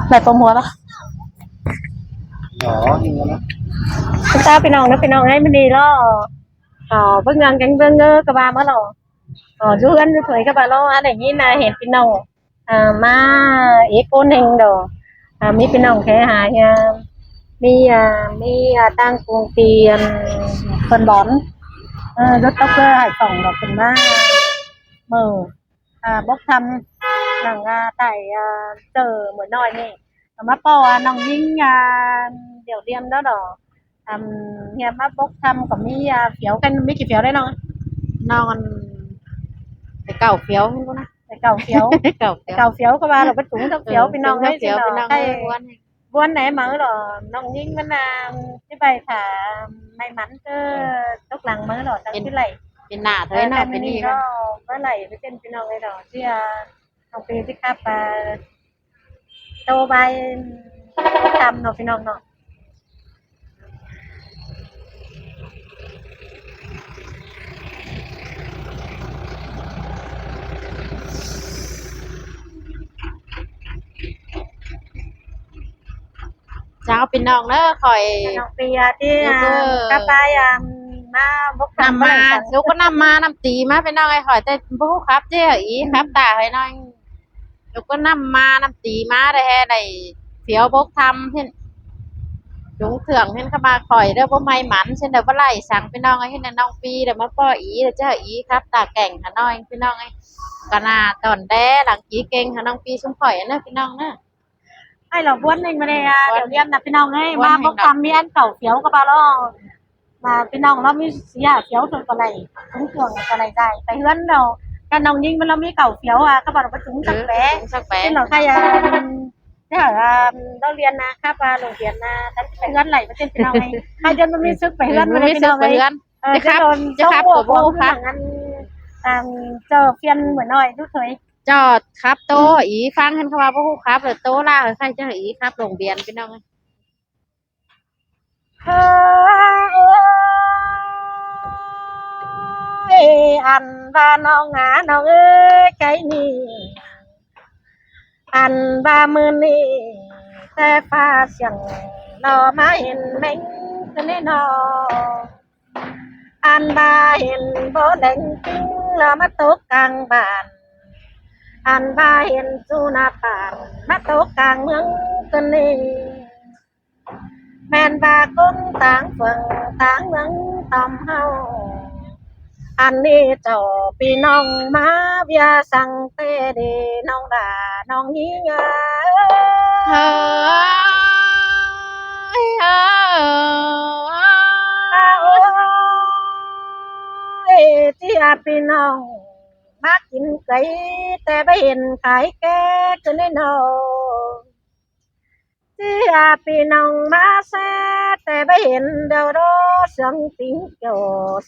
แบบตัวมัวปะnhỏ như nó คุณตาพี่น้องนะพี่น้องให้มันดีแล้วเพิ่งงานกันเพิ่งกระบามาหรอดูกันดูถวยกระบาเราอะไรอย่างนี้นะเห็นพี่น้องมาเอกคนเองดอกมีพี่น้องแค่หายมีตั้งกรุงเตียนคนบอนรถต๊อกเกอร์หายส่องดอกเป็นมามือบกทำหนังไต่เจอเหมือนน้อยนี่มาปอน้องยิ่งเดี๋ยวเรียมแล้วดอกเฮียมาบกทำกับมีเฟียวกันมีกี่เฟียวได้น้องนอนไปเก่าเฟียวไม่รู้นะไปเก่าเฟียวเก่าเฟียวก็ว่าเราไปถุงทั้งเฟียวพี่น้องให้เฟียวพี่น้องให้วันไหนมาหรอน้องยิ่งมันที่ไปค่ะไม่มันก็ตกหลังมาหรอตั้งที่ไหลเป็นหน้าเธอเนาะเป็นนี่ก็เมื่อไหร่ไปเป็นพี่น้องเลยหรอที่น้องปีที่ขับโตไปทำเนาะพี่น้องเนาะเจ้าเป็นน้องเด้อคอยน้องปีที่กับไปมาบกนำมาลูกก็นำมานำตีมาเป็นน้องไอ้คอยแต่ผู้ครับเจ้าอีครับตาให้น้อยลูกก็นำมานำตีมาได้แฮ่ได้เสียวบกทำเห็นลุงเถื่องเห็นเข้ามาคอยเด้อบ่ไม่หมันเช่นเด้อบ่ไล่สั่งพี่น้องไอ้เห็นน้องปีเด้อมาป้ออีเด้อเจ้าอีครับตาแก่งหาน้อยพี่น้องไอ้กะนาตอนแดหลังจีเก่งหาน้องปีชุ่มข่อยนะพี่น้องนะไอ้เราบ้วนเองมาเลยเดี๋ยวเรียนนะพี่น้องเลยมาบกทำมีอันเก่าเฟียวกับเรามาพี่น้องเรามีเสียเฟียวจนอะไรถึงเครื่องอะไรได้ไปเฮือนเราการน้องยิงมันเรามีเก่าเฟียวก็บอกเราไปถึงสักแปะที่เราใครเนี่ยเราเรียนนะครับโรงเรียนนะตั้งไปเฮือนไหลมาเต้นพี่น้องเลยใครจนมันมีซึกไปเฮือนมันไม่ซึกไปเฮือนจะครับตัวโบค่ะงั้นเจอเฟียนเหมือนหน่อยดูเฉยจอดครับโตอีฟังเห็นเขาว่าผู้ครับหรือโตล่าใครจะอีครับโรงเรียนพี่น้องอันบ้าน้องน้องเอ้ยใจนี่อันบ้ามือนี่แต่ฟ้าเสียงรอมาเห็นแมงกันแน่นอนอันบ้าเห็นบ่แดงจริงแล้วมาตกกลางบ้านอันบ้าเห็นจูนาป่านมาตกกลางเมืองกันนี่แม่นบ้าคนต่างฝั่งต่างเมืองตำเฮาอันนี้เจ้าพี่น้องมาเบียสังเตเดน้องดาน้องยิงเฮ้ยที่พี่น้องมากินไก่แต่ไม่เห็นขายแก่กันแน่นอนที่พี่น้องมาแซ่แต่ไม่เห็นเดาดอเสียงติ้งเกี่ยว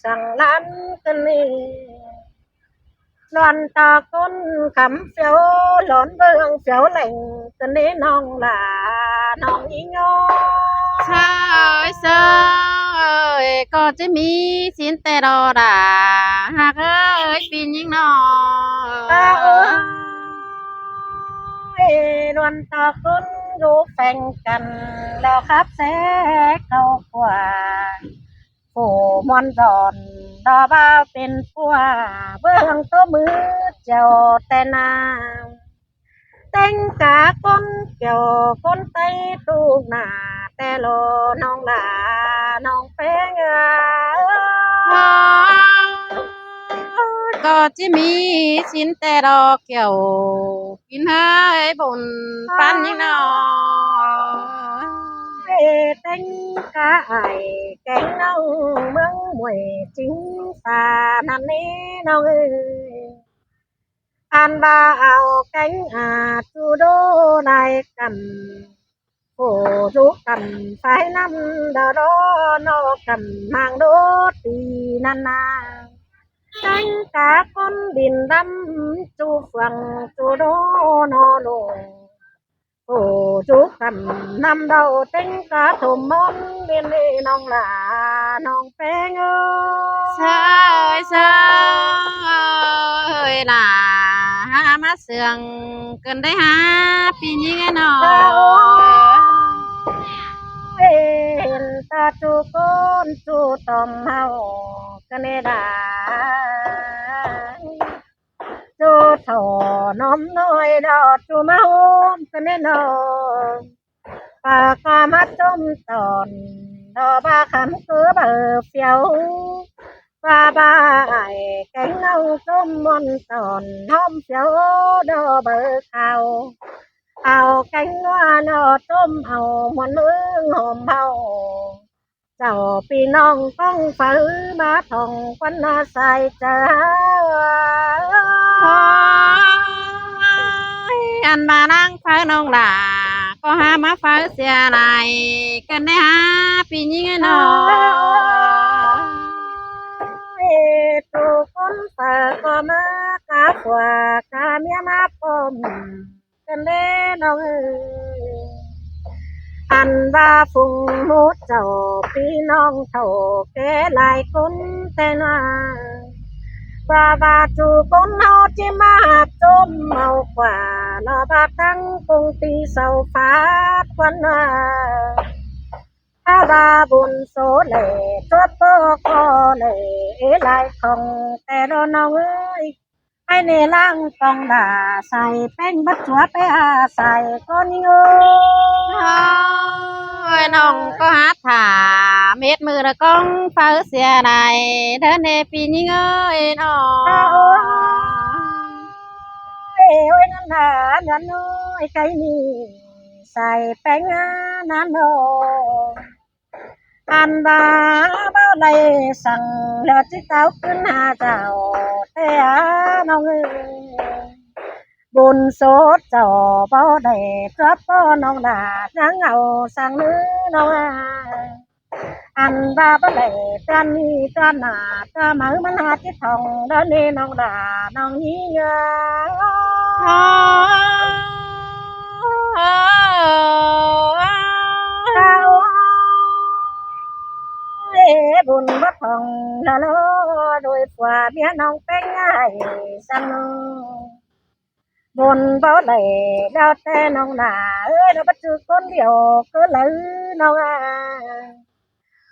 สั่งล้านกันนี่หลอนตาคนคำเสียวหลอนเบื้องเสียวแหล่งกันนี่น้องหลาน้องยิงใช่เซ้ยก็จะมีสินแต่รอดาหากเอ้ยปีนยิ่งนอหลอนตาคนรู้แฝงกันแล้วครับแสเข้ากว่าโอ้มอนดอนดอบ้าเป็นผัวเบื้องตัวมือเจ้าแต่นาแต่งกาคนเกี่ยวคนไตตูกหน้าแต่โลน้องลาน้องแป้งก็จะมีสินแต่รอเกี่ยวกินให้บนปันยิ่งนอแต่งกาไอแกงน้องเมืองมวยจริงสานันนี้น้องเอ้ยอันบ่าเอาแกงจูโดในกันโอ้จุกันไฟน้ำดอดอนอกันมางโดตีนันนาแกงกาคนดินดำจูฝังจูโดนอลงโอ้จุกันนำเดาเต็งกาถมมอนเรียนน้องหลาน้องแป้งใช่ใช่ล่ะ หามาเสืองเกินได้หาปีนี้ไงเนาะ เห็นตาจูก้นจูตอมเฮากันเนดาจูเท่าน้อมน้อยดอดจูมาโฮมกันเนนอปากามาจมตอนดอบาคำคือเบอเปียวปาบายแกงเอาจมมอนตอนห้อมเปียวดอเบอเขาเอาแกงว่าดอต้มเอามวนมือหอมเบาเจ้าพี่น้องต้องฝืนมาท่องควันนาใส่ใจ อันมานั่งฟ้าน้องหล่าก็หามาฟ้าเสียไหนกันได้หาปีนี้ไงเนาะ tu con phở có mơ cá quả cá mía má bom cần đê nông ăn ba phùng mút trầu phi nong thầu kế lại con tên và chủ con hao chi ma tôm màu quả nó ba tăng công ty sầu phát quan ba buồn số lệ chốt có lệ lại khôngแต่เราน้องเอ้ยไอ้เนี่ยล่างต้องด่าใส่แป้งบัดชัวไปใส่ก้อนเงย น้องก็หาถาเม็ดมือละก้องฟ้าเสียไหนเดินในปีนี้เงยเนาะ เอ้ยนั่นน่ะนั่นน้อยไก่นี่ใส่แป้งนั่นโนอันบาเบ้าไรสั่งแล้วที่เต้าขึ้นหาเจ้าแต่น้องเอ้ยบุญโสดเจ้าเบ้าได้ครับพ่อน้องด่าจังเอาสั่งนื้อน้องอันบาเบ้าไรจันนี่จันหนาจะมือมันหาที่ทองเดินนี่น้องด่าน้องนี้เงบุญวัดทองละโลโดยกว่าเมียน้องเป็นง่ายสังบุญเบาเลยดาวแต่น้องหนาเราบัดจือคนเดียวก็เลยน้อง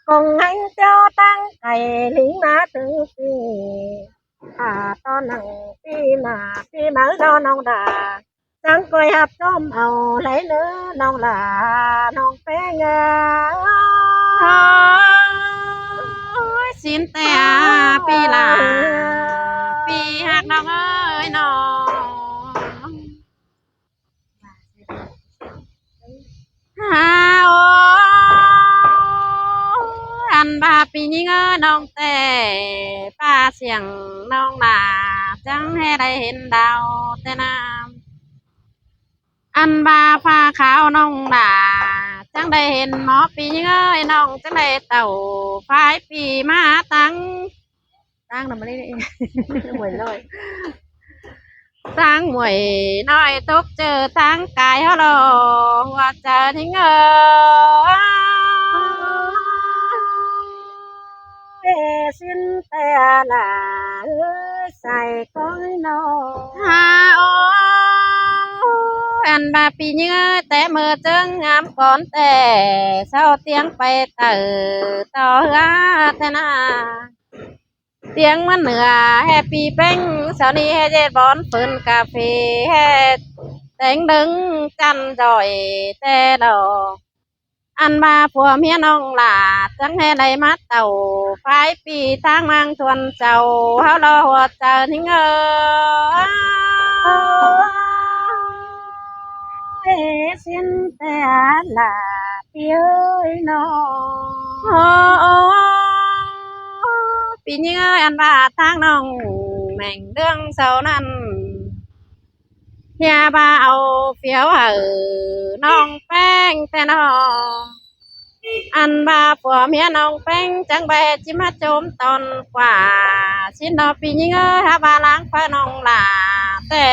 คงให้เจ้าตั้งไก่ลิงมาถึงปีตอนนั้นปีหน้าปีมาเราน้องด่าจังก้อยหับจอมเอาไหลเนื้อน้องหลาน้องเป็นง่าย สินแต่ปีหลาปีหักน้องเอ้ยน้องฮาโออันบาปีนี้เงยน้องแต่ป้าเสียงน้องหลาจังให้ได้เห็นดาวแต่น้ำอันบาฟ้าขาวน้องหลาจังได้เห็นหมอปีนี้เงยน้องจังได้เต่าฝ่ายปีมาตั้งหน่ะมาเลยหมวยเลยสร้างหมวยน้อยตกเจอทางกายเขาหลอว่าเจอทิ้งสิ้นแต่ละใส่ก้อยนอฮาโออันบาปีนี้แต่เมื่อเจงามก่อนแต่เศร้าเตียงไปเต่อต่อเฮือแต่นาเตียงมันเหนือแฮปปี้เป้งเสานี้ให้เจ็ดบอนฝืนกาแฟให้แต่งดึงจันจ่อยแต่ดอกอันบาผัวเมียน้องหลาจังให้ได้มาเต่าไฟปีทางมังทวนเจ้าเฮารอหัวเจอทิ้งสิ้นแต่ละปีเอ้ยนอปีนี้อันบาทางน้องแม่งเรื่องเสานั้นเฮียบาเอาเฟี้ยวน้องแป้งแต่น้องอันบาผัวเมียน้องแป้งจังใบจิมาโจมตอนกว่าชินดอปีนี้ฮาบาล้างฟ้าน้องหลาแต่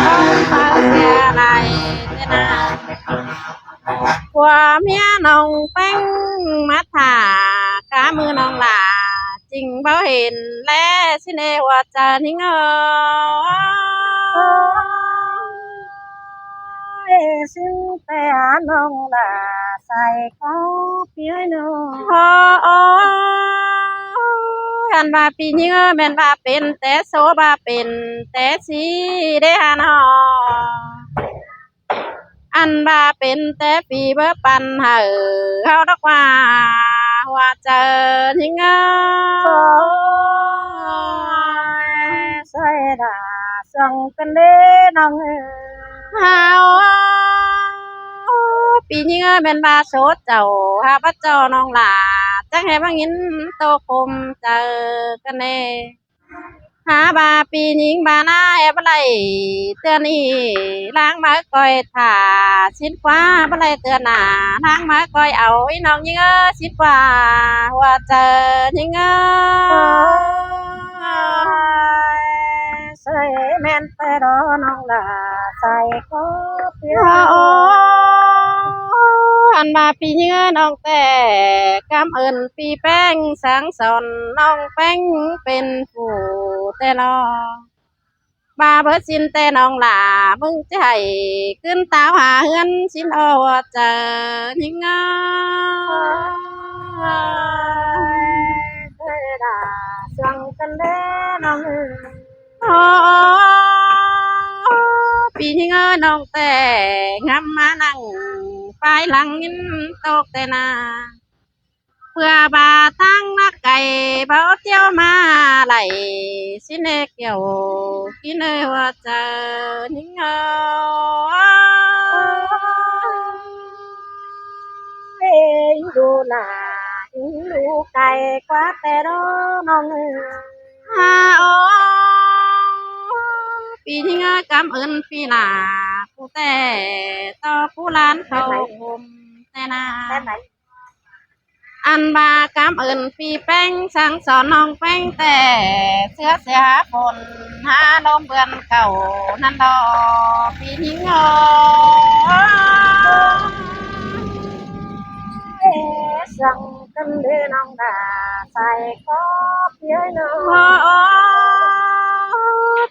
ของฟ้าเสียไรแต่นาผัวเมียน้องแป้งมาถากามือน้องหลาจริงเบาเห็นและสิเนว่าจะนิ่ง น้องล่ะใส่ก็เพียงน้อันว่าปีเนื้อแม่นว่าเป็นแต่โซบาเป็นแต่สีเด้ฮะน้ออันว่าเป็นแต่ปีเบอปันเฮาดอกว่าเจอยิ่งใส่ดาส่งกันเด้น้องเฮาปีนี้แม่นว่าโสดเจ้าหาพระเจ้าน้องหลาจังให้บังยินโตคมเจอกันแน่หาบาปียิงบาหน้าแอบไรเตือนนี่ล้างมาก้อยถ่าชิ้นฟ้าบไรเตือนหน้าล้างมาก้อยเอาไอ้น้องยิงชิ้นฟ้าว่าเจอยิงใส่แม่นแต่รอน้องหลาใส่ก็เพียอันมาปีเนื้อน้องแต่กำเอิญปีแป้งสังสอนน้องแป้งเป็นผู้แต่รอบาเบิดสินแต่น้องหลามึงจะให้ขึ้นตาหาเฮือนสินเอาเจอยิ่งสั่งกันเด้น้องปีนี้น้องแต่งามมานั่งปลายหลังยินตกแต่นาเพื่อบาตั้งนักไก่เบาเที่ยวมาไหลสิเนกเกี่ยวกินเลยว่าเจอนิ่งดูหน้าดูไก่กว่าแต่รอน้องปีที่ง่ายกำเอิญปีหน้าผู้แต่ต่อผู้ล้านเขาผมแต่นาอันบากำเอิญปีแป้งสั่งสอนน้องแป้งแต่เสื้อเสียฝนหาลมเบือนเก่านั่นดอปีนี้งอสั่งกันเด้น้องดาใส่ก็เพียงน้อง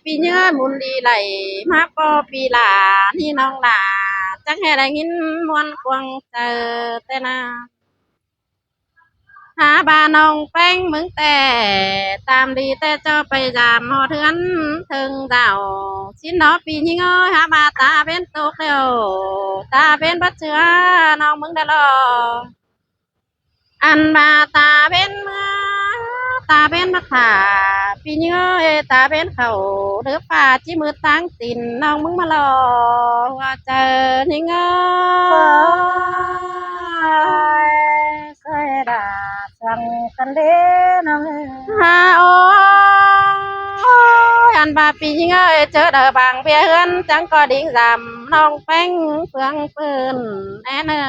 ปีเนื้อมุนดีไหลมาปอปีหลานี่น้องหลาจังให้ได้ยินมวนควงเจอแต่นาหาบาน้องแป้งมึงแต่ตามดีแต่เจ้าไปยามหอเถือนถึงดาวชิ้นน้อปีนี้เงยหาบาตาเป็นตกเดียวตาเป็นบัดเชื้อน้องมึงได้รออันบาตาเป็นเมื่อตาเป็นมะขาปีเนื้อตาเป็นเขาหรือป่าจีมือตั้งตินน้องมึงมารอว่าเจอนี่เงยใส่ดาสั่งกันเด้น้องฮาอันบาปีเงยเจอเดอบางเพียเฮือนจังก็ดิ้งดำน้องแป้งเฟืองปืนแน่เนอ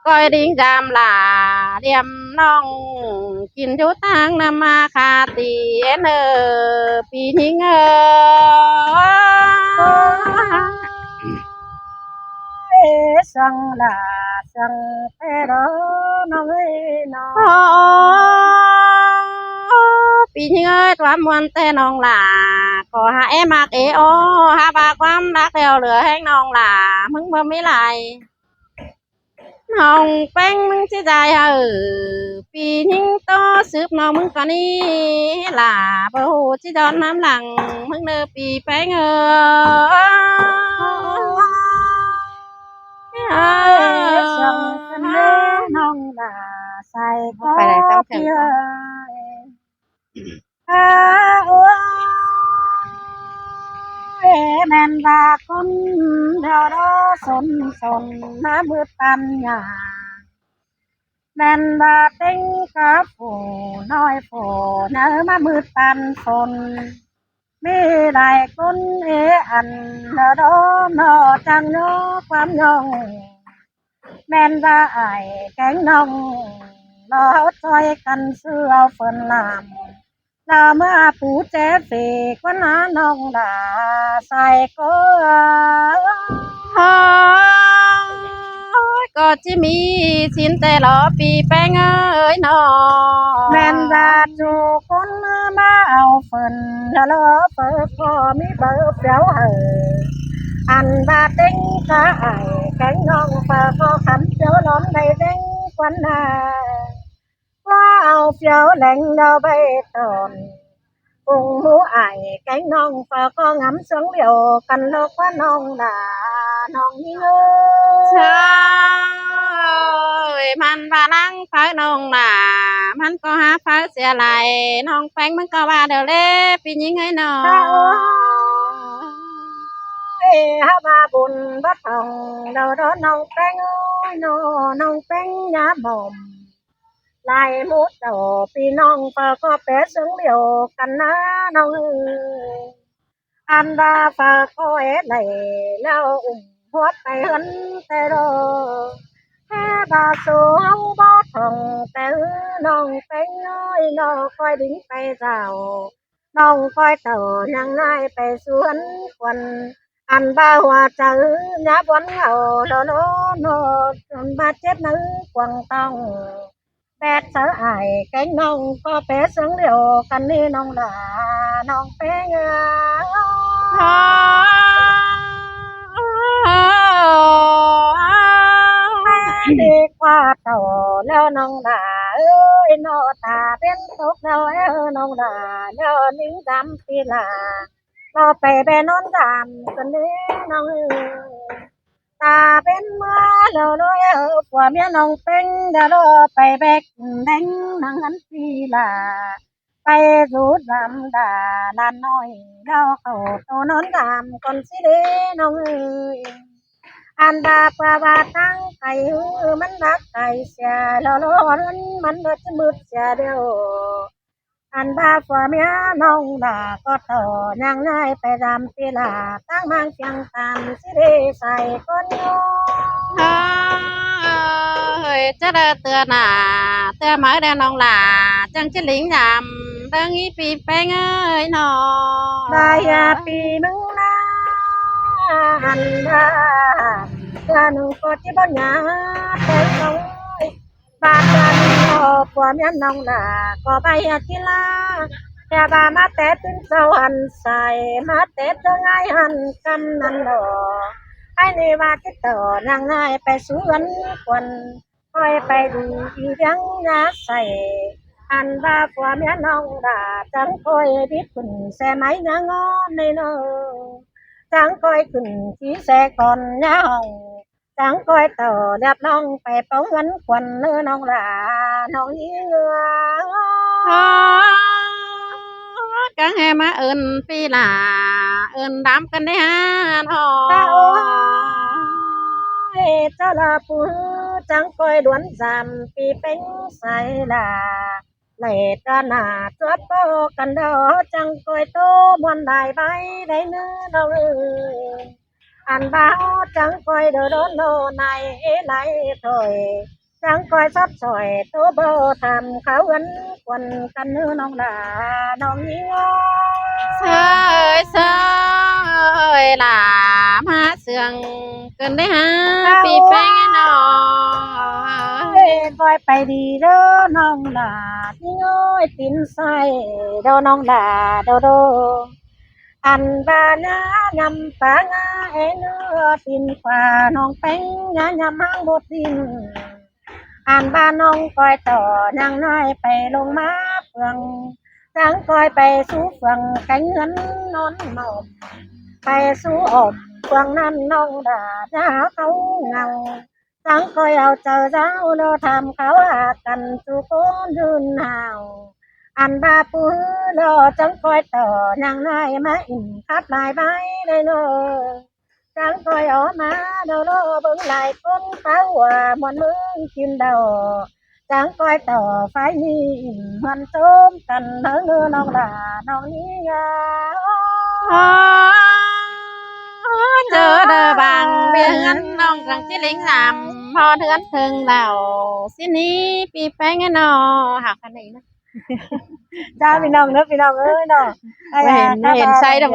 ก้อยดิ้งจามหลาเดียมน้องกินอยู่ทางนามาคาตีเนอปีนี้เงยสั่งลาสั่งแต่รอน้องน้องปีนี้เงยความมวนแต่น้องหลาขอหามากโอหาบาความรักเดียวเหลือให้น้องหลามึงบ่ไม่ไหลน้องแป้งมึงจะได้ปีนิ่งโตสืบน้องมึงก่อนนี้หล่าบ่หูจิดอนน้ำหลังมึงเนอปีแป้งส่งกันเด้น้องหล่าใส่ก็เพียแม่นว่าคนเดียวรอสนมาบืดปัญญาแม่นว่าเต็งกับผู้น้อยผู้เนื้อมาบืดปันฝนมีหลายคนอันเดียวรอนอจังโยความยองแม่นว่าไอ้แกงน้องรอช่วยกันเสื้อฝนลามนามาปูเจ็ดสีก็น้าน้องดาใส่ก็จะมีสินแต่รอปีแป้งนอแม่นราจูคนมาเอาฝนแล้วเปิดพอมีเบอร์เปล่า อันบาเต็งกะไอแกงน้องฝาก็คำเจ้าล้อมในเด้งควันนาว่าเอาเฟียวแหลงดาวใบตอนcùng mũ ải cánh non và có ngắm sướng liều cần lô quá non là non nhớ เชยมันพาลังฟ้าน้องหล่ามันก็หาฟ้าเสียไหลน้องแป้งมันก็ว่าเดี๋ยวเล่ปียิงให้น้อง ha ba buồn bắt hồng đầu đó non cánh non cánh nhá bồng lại mút đầu pi non và có bé sướng liều cần ná non anh ba và có é này lao hót tay hấn tay đô ha ba số hông bó thằng tay non cánh ơi nó coi đính tay rào non coi tàu nhang nai tay xuống quần anh ba hoa trừ nhá bón ngầu nó ba chết nữ quần tông bé sợ ai cánh non có bé sướng liều cần đi non là non bé đi qua tàu leo non là ơi nó ta bên tốt đâu non là leo nín đám thì là nóไปไปนอนดามกันนี้น้องตาเป็นมาแล้วด้วยผัวเมียน้องเป็นเดี๋ยวไปแบกแดงนังอันทีละไปรูดดำดาลานน้อยเดี๋ยวเขาโตนอนดามคนสิเดน้องอันดาปะบาตั้งไก่มันรักไก่เสียแล้วร้อนมันก็จะมืดเสียเดียวอันบาฝัวเมียน้องดาก็ต่อยังง่ายไปดำตีลาตั้งมังเชียงตามสิเดใส่ก้นโย เฮ้ยจะเด้อเตือนน่ะเตือนมาเด้อน้องหล่าจังจะลิงดำเรื่องอีปีแป้งเอ้ยน้อง ได้ยาปีมึงนะอันดาเตือนหนูก็ที่บ้านยาแต่น้องบาดกันพอฝัวเมียน้องดาก็ไปทีลาแต่บามาแต่ตึงเจ้าหันใส่มาแต่เจ้าง่ายหันกำนันดอไอ้นี่ว่าที่ต่อยังง่ายไปสวนควันคอยไปดูอียังยาใส่อันบาฝัวเมียน้องดาจังคอยบิดขึ้นแส่ไม้ยางอนในเนอจังคอยขึ้นที่แส่ก่อนยาห้องจังคอยต่อเรียบน้องไปเป้าเงินควันเนื้อน้องลาน้องยี่เงือ กังแหมาเอินปีหล่าเอินดำกันได้ฮะทอ เจ้าลาปูจังคอยดวนจำปีเป็นใส่ลาไหลตาหนาจวบโตกันดอจังคอยโตมวนได้ใบได้เนื้อน้องอันบ่าวจังคอยเดินโนในไหลถอยจังคอยซับซอยโตโบทำเขาเงินควันกันเนื้อน้องลาน้องยิง เสยเสยหล่ามาเสืองเกินได้ฮะปีแป้งไอ้น้อง คอยไปดีเด้อน้องลาที่ง้อยตินใส่เด้อน้องลาเด้ออันบานางำปางาเอเนื้อตินฝ่าน้องเป็งงายำห้างบดดินอันบ้านน้องคอยต่อนางน้อยไปลงมาเฟืองจังคอยไปสู่เฟืองแข่งเงินนอนเมาไปสู่อบเฟืองนั้นน้องด่าจ้าเขาเงาจังคอยเอาเจอเจ้าโลทำเขาหากันสู่คนยืนห่าวอันบาปูโลจังคอยต่อนางน้อยมาอิ่มคับลายใบเลยโลจังคอยออกมาโดโลเบิ่งลายคนเต้าว่ามวนมึงกินดาวจังคอยต่อไฟนี่มันโจมกันเนื้อน้องลาน้องนี้ยา เจอเด้อบางเบียงนน้องกังจิลิงดำพอเทือนถึงเราสินี้ปีแป้งไอ้น้องหักกันไหนนะ จ้าพี่น้องเนอะพี่น้องเอ้ยเนาะ เห็นใส่ดอก